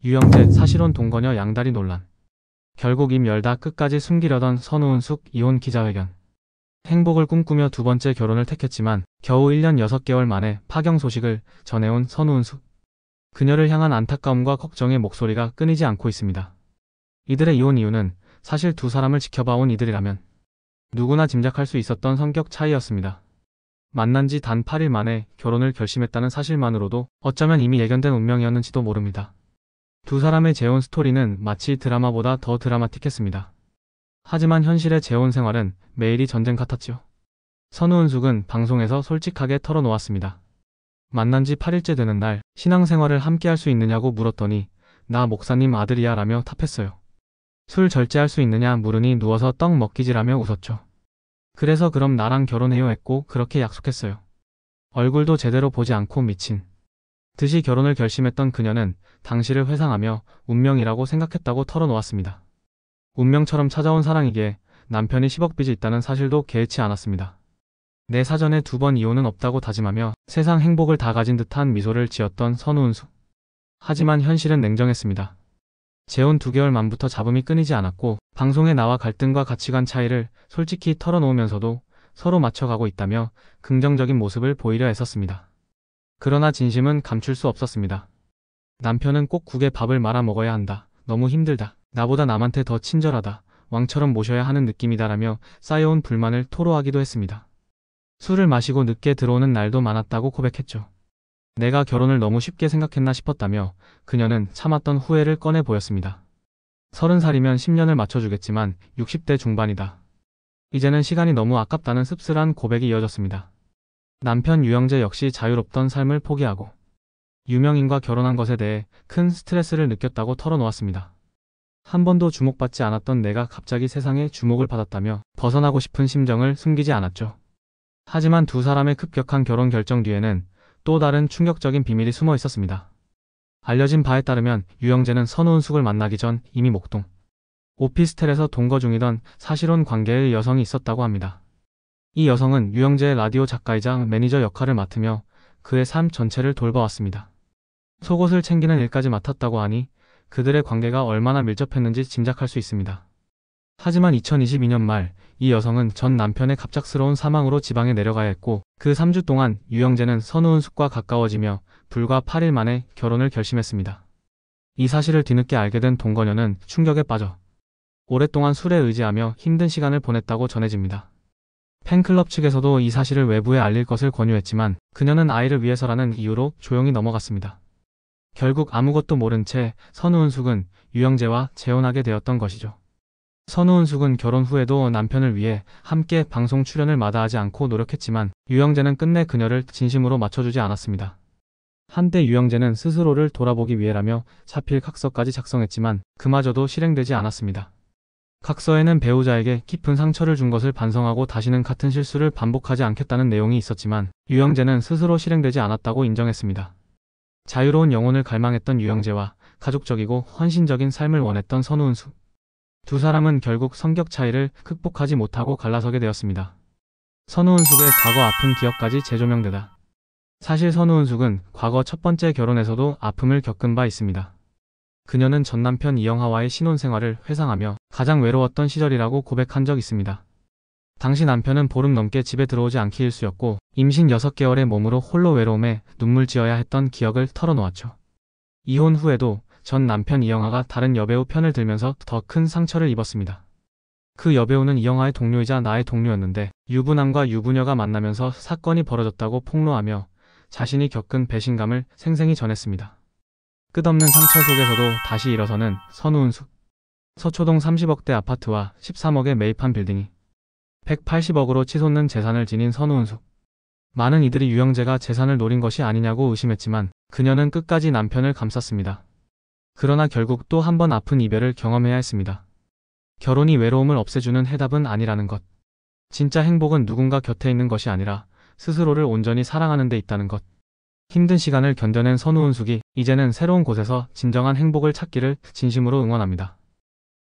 유영재, 사실혼 동거녀 양다리 논란. 결국 입 열다 끝까지 숨기려던 선우은숙 이혼 기자회견. 행복을 꿈꾸며 두 번째 결혼을 택했지만 겨우 1년 6개월 만에 파경 소식을 전해온 선우은숙. 그녀를 향한 안타까움과 걱정의 목소리가 끊이지 않고 있습니다. 이들의 이혼 이유는 사실 두 사람을 지켜봐온 이들이라면 누구나 짐작할 수 있었던 성격 차이였습니다. 만난 지 단 8일 만에 결혼을 결심했다는 사실만으로도 어쩌면 이미 예견된 운명이었는지도 모릅니다. 두 사람의 재혼 스토리는 마치 드라마보다 더 드라마틱했습니다. 하지만 현실의 재혼 생활은 매일이 전쟁 같았죠. 선우은숙은 방송에서 솔직하게 털어놓았습니다. 만난 지 8일째 되는 날 신앙생활을 함께 할 수 있느냐고 물었더니 나 목사님 아들이야 라며 답했어요. 술 절제할 수 있느냐 물으니 누워서 떡 먹기지라며 웃었죠. 그래서 그럼 나랑 결혼해요 했고 그렇게 약속했어요. 얼굴도 제대로 보지 않고 미친 듯이 결혼을 결심했던 그녀는 당시를 회상하며 운명이라고 생각했다고 털어놓았습니다. 운명처럼 찾아온 사랑이기에 남편이 10억 빚이 있다는 사실도 개의치 않았습니다. 내 사전에 2번 이혼은 없다고 다짐하며 세상 행복을 다 가진 듯한 미소를 지었던 선우은숙. 하지만 현실은 냉정했습니다. 재혼 2개월 만부터 잡음이 끊이지 않았고 방송에 나와 갈등과 가치관 차이를 솔직히 털어놓으면서도 서로 맞춰가고 있다며 긍정적인 모습을 보이려 애썼습니다. 그러나 진심은 감출 수 없었습니다. 남편은 꼭 국에 밥을 말아 먹어야 한다. 너무 힘들다. 나보다 남한테 더 친절하다. 왕처럼 모셔야 하는 느낌이다라며 쌓여온 불만을 토로하기도 했습니다. 술을 마시고 늦게 들어오는 날도 많았다고 고백했죠. 내가 결혼을 너무 쉽게 생각했나 싶었다며 그녀는 참았던 후회를 꺼내 보였습니다. 30살이면 10년을 맞춰주겠지만 60대 중반이다. 이제는 시간이 너무 아깝다는 씁쓸한 고백이 이어졌습니다. 남편 유영재 역시 자유롭던 삶을 포기하고 유명인과 결혼한 것에 대해 큰 스트레스를 느꼈다고 털어놓았습니다. 한 번도 주목받지 않았던 내가 갑자기 세상에 주목을 받았다며 벗어나고 싶은 심정을 숨기지 않았죠. 하지만 두 사람의 급격한 결혼 결정 뒤에는 또 다른 충격적인 비밀이 숨어 있었습니다. 알려진 바에 따르면 유영재는 선우은숙을 만나기 전 이미 목동 오피스텔에서 동거 중이던 사실혼 관계의 여성이 있었다고 합니다. 이 여성은 유영재의 라디오 작가이자 매니저 역할을 맡으며 그의 삶 전체를 돌봐왔습니다. 속옷을 챙기는 일까지 맡았다고 하니 그들의 관계가 얼마나 밀접했는지 짐작할 수 있습니다. 하지만 2022년 말 이 여성은 전 남편의 갑작스러운 사망으로 지방에 내려가야 했고 그 3주 동안 유영재는 선우은숙과 가까워지며 불과 8일 만에 결혼을 결심했습니다. 이 사실을 뒤늦게 알게 된 동거녀는 충격에 빠져 오랫동안 술에 의지하며 힘든 시간을 보냈다고 전해집니다. 팬클럽 측에서도 이 사실을 외부에 알릴 것을 권유했지만 그녀는 아이를 위해서라는 이유로 조용히 넘어갔습니다. 결국 아무것도 모른 채 선우은숙은 유영재와 재혼하게 되었던 것이죠. 선우은숙은 결혼 후에도 남편을 위해 함께 방송 출연을 마다하지 않고 노력했지만 유영재는 끝내 그녀를 진심으로 맞춰주지 않았습니다. 한때 유영재는 스스로를 돌아보기 위해라며 차필 각서까지 작성했지만 그마저도 실행되지 않았습니다. 각서에는 배우자에게 깊은 상처를 준 것을 반성하고 다시는 같은 실수를 반복하지 않겠다는 내용이 있었지만 유영재는 스스로 실행되지 않았다고 인정했습니다. 자유로운 영혼을 갈망했던 유영재와 가족적이고 헌신적인 삶을 원했던 선우은숙. 두 사람은 결국 성격 차이를 극복하지 못하고 갈라서게 되었습니다. 선우은숙의 과거 아픈 기억까지 재조명되다. 사실 선우은숙은 과거 첫 번째 결혼에서도 아픔을 겪은 바 있습니다. 그녀는 전 남편 이영하와의 신혼생활을 회상하며 가장 외로웠던 시절이라고 고백한 적 있습니다. 당시 남편은 보름 넘게 집에 들어오지 않기 일쑤였고 임신 6개월의 몸으로 홀로 외로움에 눈물 지어야 했던 기억을 털어놓았죠. 이혼 후에도 전 남편 이영하가 다른 여배우 편을 들면서 더 큰 상처를 입었습니다. 그 여배우는 이영하의 동료이자 나의 동료였는데 유부남과 유부녀가 만나면서 사건이 벌어졌다고 폭로하며 자신이 겪은 배신감을 생생히 전했습니다. 끝없는 상처 속에서도 다시 일어서는 선우은숙. 서초동 30억대 아파트와 13억에 매입한 빌딩이 180억으로 치솟는 재산을 지닌 선우은숙. 많은 이들이 유영재가 재산을 노린 것이 아니냐고 의심했지만 그녀는 끝까지 남편을 감쌌습니다. 그러나 결국 또 한 번 아픈 이별을 경험해야 했습니다. 결혼이 외로움을 없애주는 해답은 아니라는 것. 진짜 행복은 누군가 곁에 있는 것이 아니라 스스로를 온전히 사랑하는 데 있다는 것. 힘든 시간을 견뎌낸 선우은숙이 이제는 새로운 곳에서 진정한 행복을 찾기를 진심으로 응원합니다.